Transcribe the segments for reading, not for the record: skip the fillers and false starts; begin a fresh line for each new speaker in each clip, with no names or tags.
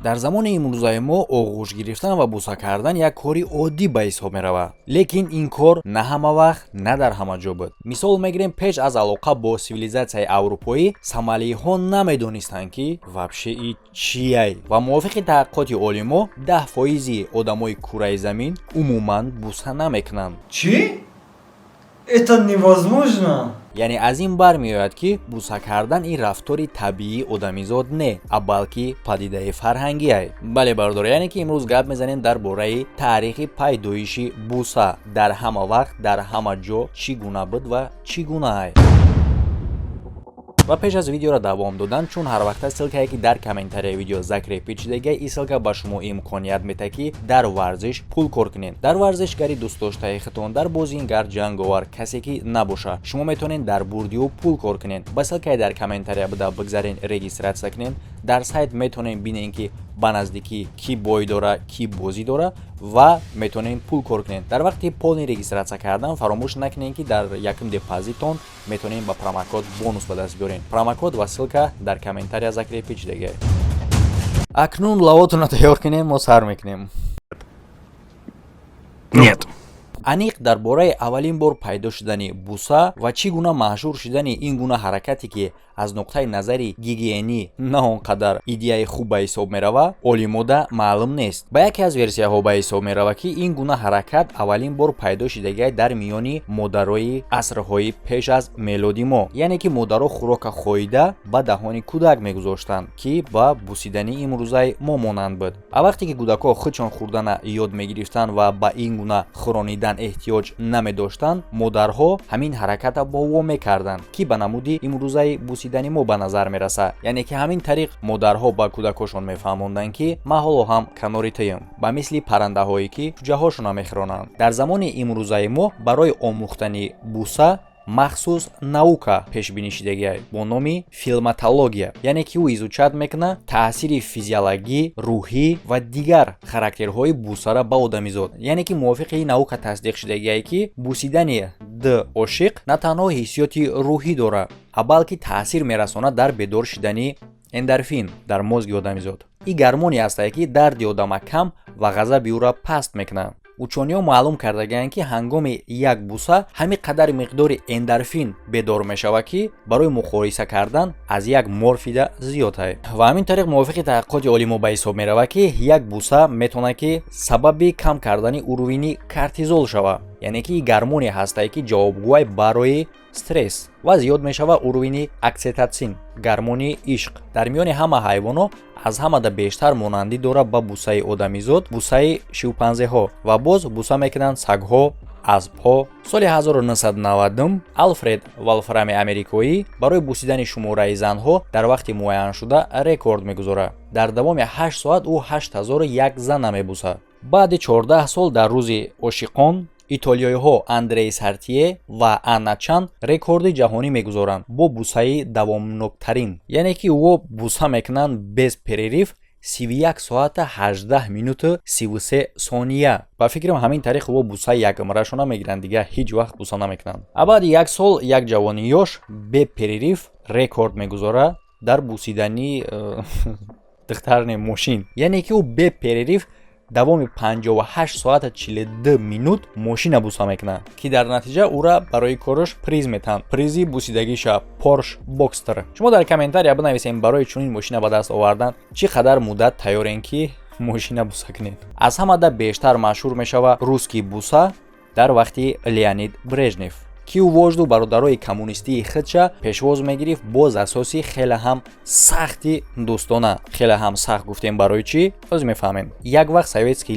дар замони имрӯзаи мо оғӯш гирифтан ва буса кардан як кори оддӣ ба ҳисоб меравад. Лекин ин кор на ҳама вақт, на дар ҳама ҷо буд. Мисол мегирем, пеш аз алоқа бо сивилизатсияи аврупоӣ сомалиҳо намедонистанд ки вабше и чияй. Ва мувофиқи таҳқиқоти олимо 10% одамои кураи замин умуман буса намекунанд.
Чӣ? Это невозможно.
яъне аз ин бармеояд ки буса кардан ин рафтори табиии одамизод не, а балки падидаи фарҳангӣ ай. бале бардор, яъне ки имрӯз гап мезанем дар бораи таърихи пайдоиши буса дар ҳама вақт, дар ҳама ҷо чӣ гуна буд ва чӣ гуна ай. ва пеш аз видеоро давом додан, чун ҳар вақта ссилкае ки дар комментарияи видео закрепид шудагай, ин ссилка ба шумо имконият медиҳад ки дар варзиш пул кор кунед. дар варзишгари дӯстдоштаи худтон, дар бозингар, ҷанговар, касе ки набоша, шумо метавонед дар бурдио пул кор кунед. ба ссилкаи дар комментария буда бигзарен, регистратсия кунед. дар сайт метавонем бинем ки ба наздикӣ ки бой дора, ки бозӣ дора ва метавонем пул кор кунем. дар вақти полни регистратсия кардан фаромӯш накунем ки дар якум депозитон метавонем ба промокод бонус ба даст биёрем. промокод ва ссилка дар комментария закрепид шудагай. акнун лавотонро тайёр кунем, мо сар мекунем.
Нет.
аниқ дар бораи аввалин бор пайдо шудани буса ва чӣ гуна маҳшур шудани ин гуна ҳаракате ки аз нуқтаи назари гигиенӣ на он қадар идеяи хуб ба ҳисоб мерава, олимода маълум нест. ба яке аз версияҳо ба ҳисоб мерава ки ин гуна ҳаракат аввалин бор пайдо шудагай дар миёни модарои асрҳои пеш аз мелоди мо, яъне ки модаро хӯрока хоида ба даҳони кӯдак мегузоштанд ки ба бусидани имрӯзаи мо монанд буд. а вақте ки кӯдакҳо хӯчон хӯрдана ёд мегирифтанд ва ба ин гуна хӯронидан эҳтиёҷ намедоштанд, модарҳо ҳамин ҳараката бо во мекарданд ки ба намуди имрӯзаи бусидани мо ба назар мераса, яъне ки ҳамин тариқ модарҳо ба кӯдакҳошон мефаҳмонданд ки ман ҳоло ҳам канори тӯям, ба мисли паррандаҳое ки ҷӯҷаҳошонро мехӯронанд. дар замони имрӯзаи мо барои омӯхтани буса махсус наука пешбинӣ шудагиай бо номи филматология, яъне ки ӯ изучат мекуна таъсири физиологӣ, рӯҳӣ ва дигар характерҳои бусара ба одамизод, яъне ки мувофиқи ин наука тасдиқ шудагиай ки бусидани ду ошиқ на танҳо ҳиссиёти рӯҳӣ дорад, а балки таъсир мерасонад дар бедор шудани эндорфин дар мозги одамизод. ин гармоне астае ки дарди одама кам ва ғазаби ӯро паст мекунад. учёниҳо маълум кардагиянд ки ҳангоми як буса ҳамин қадар миқдори эндорфин бедор мешавад ки барои мухориса кардан аз як морфида зиёд аст. ва ҳамин тариқ мувофиқи таҳқиқоти олимо ба ҳисоб меравад ки як буса метавонад ки сабаби кам кардани уровни кортизол шавад, яъне ки гармоне ҳастае ки ҷавобгӯй барои стресс ва зиёд мешавад уровни окситотсин, гармони ишқ. дар миёни ҳама ҳайвонот аз ҳамада бештар монандӣ дорад ба бусаи одамизод бусаи шимпанзеҳо ва боз буса мекунанд сагҳо, аспҳо. соли 1990 алфред волфрами амрикоӣ барои бусидани шумораи занҳо дар вақти муайяншуда рекорд мегузорад. дар давоми 8 соат ӯ 8001 зана мебусад. баъди 14 сол дар рӯзи ошиқон итолиёиҳо Андрей Сартье ва Анна Чан рекорди ҷаҳонӣ мегузоранд бо бусаи давомноктарин, яъне ки ӯ буса мекунанд без перерив 31 соата 18 минуту 33 сония. ба фикрам ҳамин тариқ ӯ бусаи якумрашона мегиранд, дига ҳеҷ вақт буса намекунанд. а баъди як сол як ҷавони ёш бе перерив рекорд мегузорад дар бусидани духтарни мошин, яъне ки ӯ бе перерив давоми 58 соата 42 минут мошина буса мекунад, ки дар натиҷа ӯра барои кораш приз метаҳанд. призи бусидагиша Porsche Boxster. шумо дар комментария бинависед барои чунин мошина ба даст овардан чӣ қадар муддат тайёрен ки мошина буса кунед. аз ҳамада бештар машҳур мешавад русский буса дар вақти Леонид Брежнев, ки ӯ вожду бародарои коммунистии худша пешвоз мегирифт боз асоси хеле ҳам сахти дӯстона. хеле ҳам сахт гуфтем барои чӣ? оз мефаҳмем. як вақт советский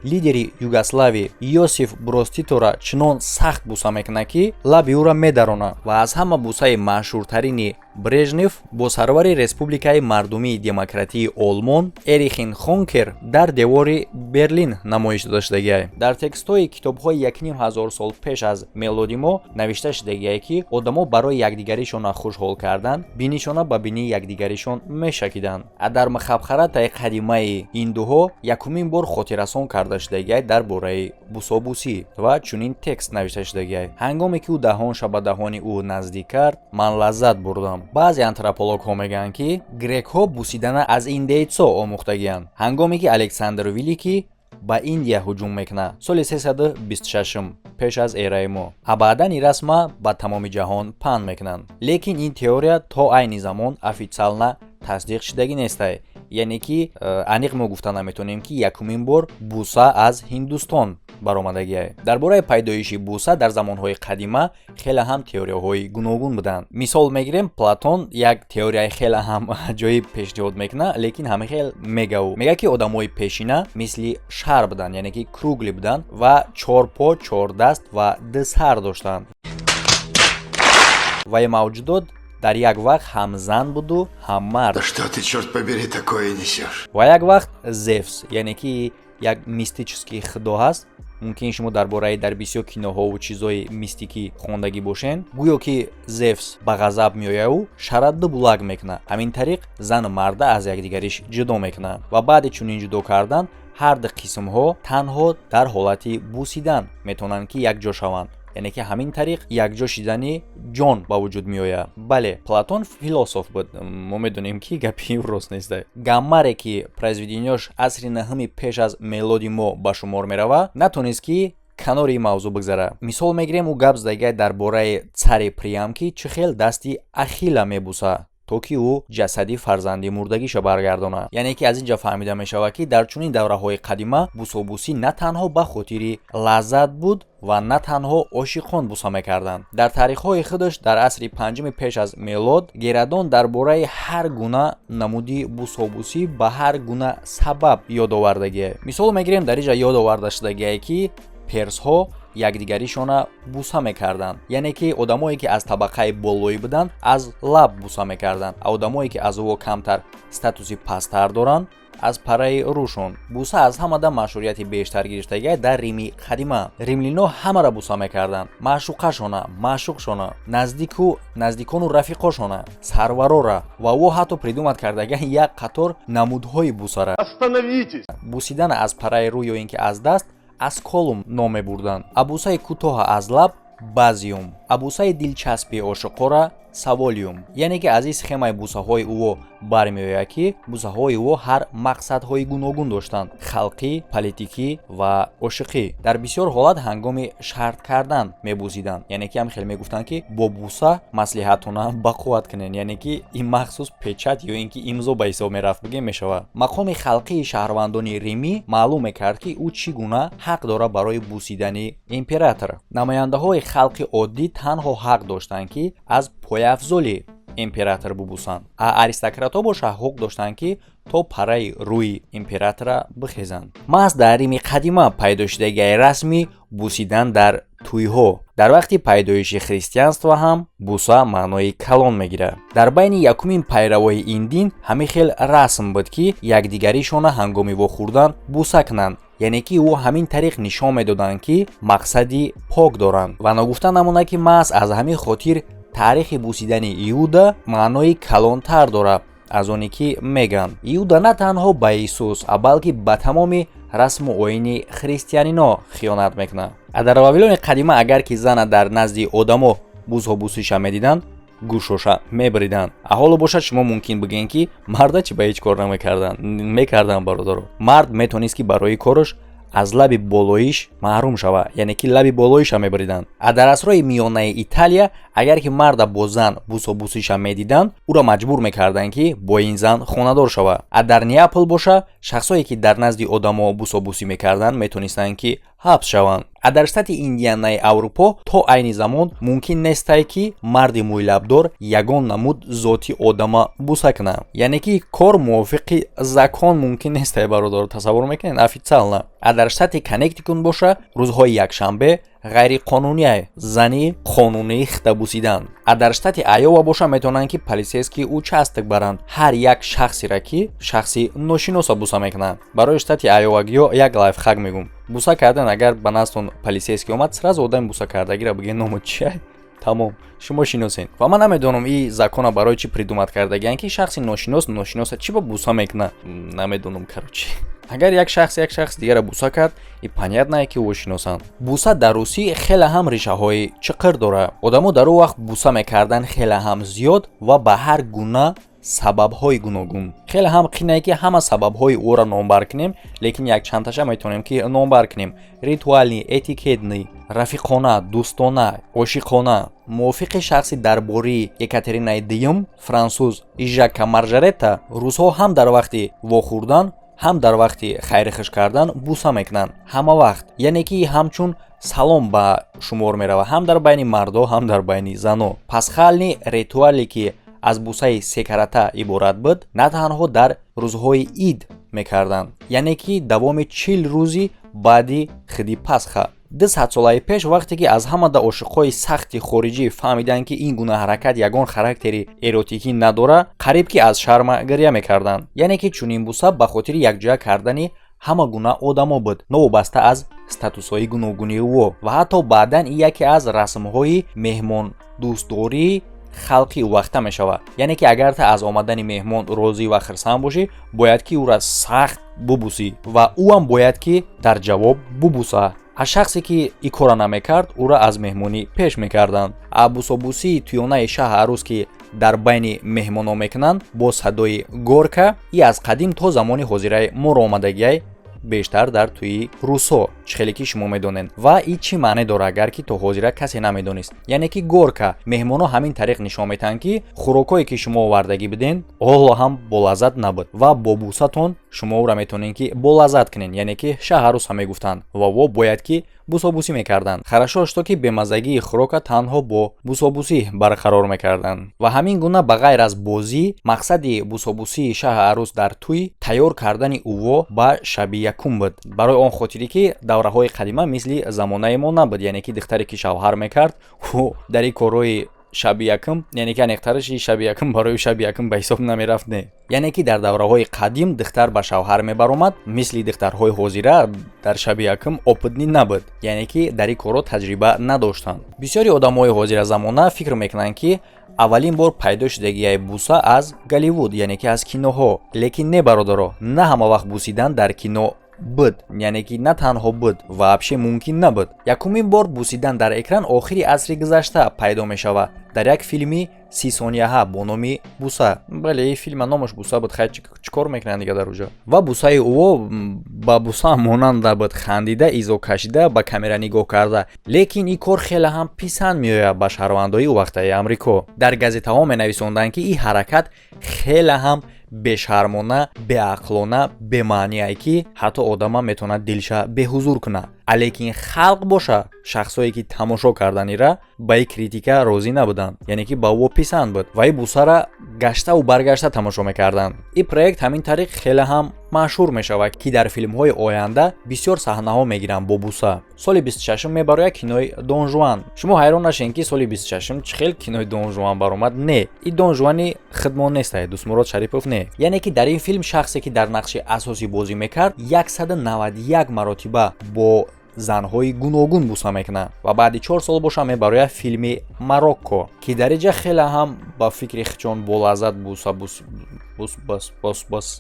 лидери Югославии Йосиф Broz Titоро чунон сахт буса мекунад ки лаби ӯро медаронад ва аз ҳама бусаи маъшҳуртарини Брежнев бо сарвари Республикаи Мардумии Демократии Олмон Эрихен Хонекер дар девори Берлин намоиш дода шудагиай. дар текстҳои китобҳои 1500 сол пеш аз мелоди мо навишта шудагиай ки одамо барои якдигаришона хушҳол кардан бинишона ба бинии якдигаришон мешакиданд. дар мухабхаратаи қадимаи индуҳо якумин бор хотиррасон карда карда шудагиай дар бораи бусобусӣ ва чунин текст навишта шудагиай: ҳангоме ки ӯ даҳонша ба таҳони ӯ наздик кард, ман лаззат бурдам. Баъзе антропологҳо мегӯянд ки грекҳо бусидана аз индеецҳо омӯхтагиянд. ҳангоме ки Александр Великий ба Индия ҳуҷум мекунад соли 326 пеш аз эраи мо, а баъдан ин расма ба тамоми ҷаҳон паҳн мекунанд. Лекин ин теория то айни замон официална тасдиқ шудагӣ нестай, яъне ки аниқ мо гуфта наметонем ки якумин бор буса аз Ҳиндустон баромадагиай. дар бораи пайдоиши буса дар замонҳои қадима хеле ҳам теорияҳои гуногун буданд. мисол мегирем, Платон як теорияи хеле ҳам аҷоиб пешниҳод мекунад, лекин ҳамихел мега ки одамои пешина мисли шар буданд, яъне ки кругли буданд ва 4 по, 4 даст ва 2 сар доштанд. ва ин мавҷудот дар як вақт ҳам зан буду ҳам мард.
Да что ты, черт побери, такое несешь?
ва як вақт Зевс, яъне ки як мистический худо ҳаст. мумкин шумо дар бораи дар бисёр киноҳову чизҳои мистикӣ хондагӣ бошен. гӯё ки Зевс ба ғазаб меояду шарадду булак мекунад. ҳамин тариқ зану марда аз якдигариш ҷудо мекунад ва баъди чунин ҷудо кардан ҳар ду қисмҳо танҳо дар ҳолати бусидан метавонанд ки якҷо шаванд, яъне ки ҳамин тариқ якҷо шидани ҷон ба вуҷуд меояд. бале, Платон философ буд, мо медонем ки гапи ӯ рост нест. гаммаре ки произведениёш асри 9 пеш аз мелоди мо ба шумор меравад, натонист ки канори ин мавзӯъ бигзара. мисол мегирем, ӯ гап задагиай дар бораи цари Приам ки чӣ хел дасти Ахилла мебусад то ки ӯ ҷасади фарзанди мурдагиша баргардонад. яъне ки аз ин ҷо фаҳмида мешавад ки дар чунин давраҳои қадима бусобусӣ на танҳо ба хотири лаззат буд ва на танҳо ошиқон буса мекарданд. дар таърихҳои худаш дар асри 5 пеш аз мелод Герадон дар бораи ҳар гуна намуди бусобусӣ ба ҳар гуна сабаб ёдовардагиай. мисол мегирем, дар инҷа ёдоварда шудагиай ки персҳо якдигаришона буса мекарданд, яъне ки одамое ки аз табақаи болоӣ буданд аз лаб буса мекарданд, а одамое ки аз ӯ камтар статуси пасттар доранд аз параи рӯшон. буса аз ҳамада машҳурияти бештар гирифтагиай дар Рими қадима. римлино ҳамара буса мекарданд: маъшуқашона, маъшуқшона, наздикону рафиқошона, сарварора ва ӯ ҳатто придумад кардагиай як қатор намудҳои бусара.
Остановитесь!
бусидана аз параи рӯ ё ин ки аз даст аз колум ном мебурданд. абусаи кӯтоҳа аз лаб базиум, абусаи дилчаспи ошиқора саволиум. яъне ки аз ин схемаи бусаҳои ӯ бармеояд ки бусаҳои ӯ ҳар мақсадҳои гуногун доштанд: халқӣ, политикӣ ва ошиқӣ. дар бисёр ҳолат ҳангоми шарт кардан мебусиданд, яъне ки ҳамихел мегуфтанд ки бо буса маслиҳатона бақувват кунед, яъне ки ин махсус печат ё ин ки имзо ба ҳисоб мерафт бигем мешавад. мақоми халқии шаҳрвандони римӣ маълум мекард ки ӯ чӣ гуна ҳақ дорад барои бусидани император. намояндаҳои халқи оддӣ танҳо ҳақ доштанд ки аз пояфзоли император бубусанд, а аристократҳо боша ҳуқуқ доштанд ки то параи рӯи императора бихезанд. маҳз дар Рими қадима пайдо шудагиай расми бусидан дар тӯйҳо. дар вақти пайдоиши христианство ҳам буса маънои калон мегирад. дар байни якумин пайравои ин дин ҳамихел расм буд ки якдигаришона ҳангоми вохӯрдан буса кунанд, яъне ки ӯ ҳамин тариқ нишон медоданд ки мақсади пок доранд ва ногуфта намонад ки маҳз аз ҳамин хотир таърихи бусидани Иуда маънои калонтар дорад аз оне ки мегӯянд. Иуда на танҳо ба Исус, а балки ба тамоми расму оини христианино хиёнат мекунад. дар вавилони қадима агар ки зана дар назди одамо бузҳо бусиша медиданд, гӯшоша мебриданд. аҳоло бошад шумо мумкин бигӯед ки марда чи ба ҳеҷ кор мекарданд бародаро. мард метавонист ки барои кораш аз лаби болоиш маҳрум шавад, яъне ки лаби болоиша мебриданд. дар асрои миёнаи Италия агар ки марда бо зан бусобусиша медиданд, ӯро маҷбур мекарданд ки бо ин зан хонадор шавад. дар Неапл боша шахсое ки дар назди одамо бусобусӣ мекарданд метавонистанд ки ҳабс шаванд. дар штати Индианаи Аврупо то айни замон мумкин нестай ки марди мӯйлабдор ягон намуд зоти одама буса кунад, яъне ки кор мувофиқи закон мумкин нестай бародар, тасаввур мекунед официална. дар штати Коннектикут боша рӯзҳои якшанбе ғайриқонуние зани қонунӣ хита бусидан. дар штати Айова боша метавонанд ки полисейский участок баранд ҳар як шахсира ки шахси ношиноса буса мекунанд. барои штати Айовагиё як лайфхак мегӯм: буса кардан агар ба наздтон полисейский омад, сразу одами буса кардагира бигӯед номад чия, тамом шумо шиносен. ва ман намедонам ин закона барои чӣ придумат кардагиан ки шахси ношиноса чӣ ба буса мекунад, намедонам. карочи агар як шахс дигара буса кард, и понятно ки ӯ шиносанд. Буса дар русӣ хеле ҳам решаҳои чиқир дора. Одамо дар ӯ вақт буса мекардан хеле ҳам зиёд ва ба ҳар гуна сабабҳои гуногун. Хеле ҳам қинае ки ҳама сабабҳои ӯро номбар кунем, лекин якчандташа метавонем ки номбар кунем. Ритуални, этикетни, рафиқона, дӯстона, ошиқона. мувофиқи шахси дар бораи Екатеринаи Дуюм, франсуз Жака Маржарета, рӯзҳо ҳам дар вақти вохӯрдан, ҳам дар вақти хайрихиш кардан буса мекунанд. Ҳама вақт. Яъне ки ҳамчун салом ба шумор мерава ҳам дар байни мардо, ҳам дар байни зано. Пасхални ритуале ки аз бусаи секарата иборат буд, на танҳо дар рӯзҳои ид мекарданд. Яъне ки давоми 40 рӯзи баъди хиди Пасха. 200 солаи пеш вақте ки аз ҳамада ошиқҳои сахти хориҷӣ фаҳмиданд ки ин гуна ҳаракат ягон характери эротикӣ надора, қариб ки аз шарма гирья мекарданд. яъне ки чунин буса ба хотири якҷоя кардани ҳама гуна одамо буд, новобаста аз статусҳои гуногуни ӯ ва ҳатто баъдан ин яке аз расмҳои меҳмондӯстдории халқи вақта мешавад. яъне ки агар та аз омадани меҳмон розӣ ва хирсанд бошӣ, бояд ки ӯра сахт бубусӣ ва ӯ ҳам бояд ки дар ҷавоб бубуса. аз шахсе ки ин кора намекард, ӯра аз меҳмонӣ пеш мекарданд. бусобусии туёнаи шаҳр арӯз ки дар байни меҳмонон мекунанд бо садои горка, и аз қадим то замони ҳозираи моро омадагиай бештар дар тӯи рӯсҳо, чихеле ки шумо медонед. ва ин чӣ маъне дора агар ки то ҳозира касе намедонист? яъне ки горка меҳмонҳо ҳамин тариқ нишон метаҳанд ки хӯрокҳое ки шумо овардагӣ буден оло ҳам болаззат набуд ва бо бусатон шумо ӯра метавонед ки болаззат кунед, яъне ки шаҳарӯсҳа мегуфтанд ва во бояд ки бусобусӣ мекарданд. Хорошо что ки бемазагии хӯрока танҳо бо бусобусӣ барқарор мекарданд. ва ҳамин гуна ба ғайр аз бозӣ, мақсади бусобусии шаҳр арӯз дар тӯй тайёр кардани ӯво ба шаби якум буд. барои он хотире ки давраҳои қадима мисли замонаи мо набуд, яъне ки духтаре ки шавҳар мекард ӯ дар ин корҳои шаби якум, яъне ки анехтараши шаби якум барои шаби якум ба ҳисоб намерафт. не яъне ки дар давраҳои қадим духтар ба шавҳар мебаромад, мисли духтарҳои ҳозира дар шаби якум опытни набуд, яъне ки дар ин корҳо таҷриба надоштанд. бисёри одамҳои ҳозиразамона фикр мекунанд ки аввалин бор пайдо шудагиай буса аз Голливуд, яъне ки аз киноҳо. лекин не бародаро, на ҳама вақт бусидан дар кино буд, яъне ки на танҳо буд ва вообще мумкин набуд. якумин бор бусидан дар экран охири асри гузашта пайдо мешавад дар як филми 30 сонияҳа бо номи буса. бале ин филма номаш буса буд. хайр чӣ кор мекунанд дига дар уҷо? ва бусаи ӯ ба буса монанд набуд, хандида, изо кашида, ба камера нигоҳ карда. лекин ин кор хеле ҳам писанд меояд ба шаҳрвандои вақтаи амрико. дар газетаҳо менависонданд ки ин ҳаракат хеле ҳам бешармона, беақлона, бемаъние ки ҳатто одама метавонад дилша беҳузур кунад. лекин халқ боша, шахсое ки тамошо карданира ба ин критика розӣ набуданд, яъне ки ба ӯ писанд буд ва ин бусара гаштаву баргашта тамошо мекарданд. ин проект ҳамин тариқ хеле ҳам машҳур мешавад ки дар филмҳои оянда бисёр саҳнаҳо мегиранд бо буса. соли 26 мебарояд кинои Дон Жуан. шумо ҳайрон нашед ки соли 26 чӣ хел кинои Дон Жуан баромад? не, ин Дон Жуани хидмон нестай, Дӯстмурод Шарипов не. яъне ки дар ин филм шахсе ки дар нақши асосӣ бозӣ мекард 191 маротиба бо занҳои гуногун буса мекунад ва баъди 4 сол боша мебарояд филми Марокко ки дар инҷа хеле ҳам ба фикри хичон болаззат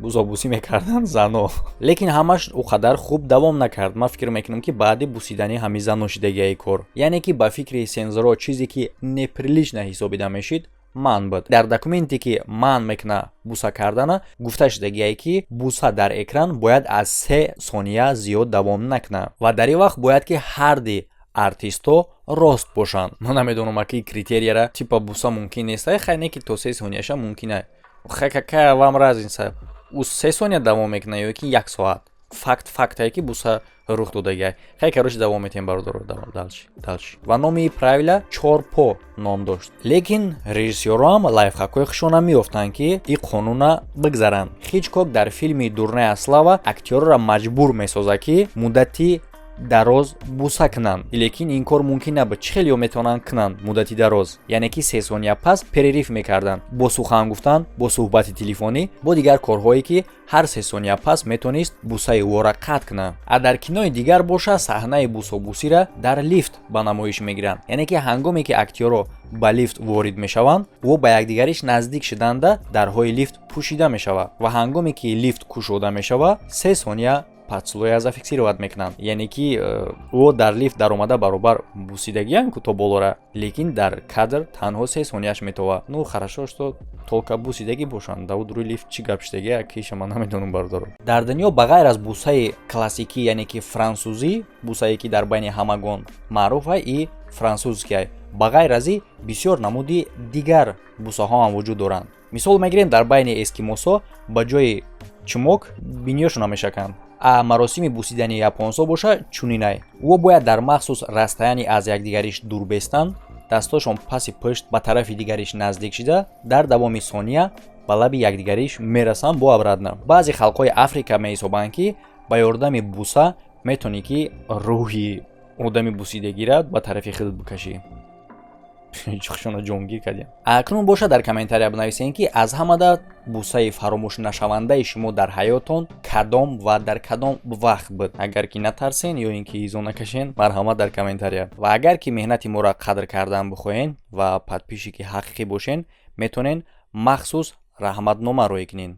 бусобусӣ мекарданд зано. лекин ҳамаш ӯ қадар хуб давом накард. ман фикр мекунам ки баъди бусидани ҳамин зан ношидагиаи кор, яъне ки ба фикри сензоро чизе ки неприлична ҳисобида мешид ман буд. дар документе ки ман мекуна буса кардана гуфта шудагиае ки буса дар экран бояд аз 3 сония зиёд давом накунад ва дар ин вақт бояд ки ҳарди артисто рост бошанд. ман намедонам аки критерияра типа буса мумкин нест. хай не ки то 3 сонияша мумкина. хай какая вам разница? ӯ 3 сония давом мекунад ё ки 1 соат? фактае ки буса рух додагиай. хай карош давом метем бародаро далш. ва номи правила 4 по ном дошт. лекин режиссёрам лайфхакҳои хушона меёфтанд ки ин қонуна бигзаранд. Хичкок дар филми Дурная слава актёрро маҷбур месозад ки муддати дароз буса кунанд. лекин ин кор мумкин набуд. чӣ хелиё метавонанд кунанд муддати дароз? яъне ки 3 сония пас перерив мекарданд бо сухан гуфтан, бо суҳбати телефонӣ, бо дигар корҳое ки ҳар 3 сония пас метавонист бусаи ӯро қатъ кунад. а дар кинои дигар боша саҳнаи бусобусиро дар лифт ба намоиш мегиранд. яъне ки ҳангоме ки актёрро ба лифт ворид мешаванд ва ба якдигариш наздик шиданда дарҳои лифт пӯшида мешавад ва ҳангоме ки лифт кушода мешавад 3 сония подслоя зафиксировать мекунанд. Яъне ки ӯ дар лифт даромада баробар бусидагиам ку то болора, лекин дар кадр танҳо 3 сонияш метова. Ну хорошо, что толка бусидаги бошанд. Да руи лифт чӣ гап шидагия киша ман намедонам бардорам. Дар дунё ба ғайр аз бусаи классикӣ, яъне ки франсузӣ, бусае ки дар байни ҳамагон маъруф ай и франсузский ай. Ба ғайр аз и бисёр намуди дигар бусаҳо ҳам вуҷуд доранд. Мисол мегирем дар байни эскимосо ба ҷои чумок бинёшона мешаканд. маросими бусидани японсо боша чунинай. Ӯ бояд дар махсус растаяни аз якдигариш дур бестан, дастошон паси пушт ба тарафи дигариш наздик шида, дар давоми сония ба лаби якдигариш мерасанд бо абрадна. Баъзе халқҳои Африка меҳисобанд ки ба ёрдами буса метавонӣ ки рӯҳи одами бусидагира ба тарафи худ бикашӣ. Чухшона ҷонгир кардем. Акнун боша дар комментария бинависед ки аз ҳамада бусаи фаромӯшнашавандаи шумо дар ҳаётон кадом ва дар кадом вақт буд? Агар ки натарсен ё ин ки изо накашен, марҳамат дар комментария. Ва агар ки меҳнати моро қадр кардан бихоҳен ва подписчики ҳақиқӣ бошен, метавонен махсус раҳматнома рӯй кунен.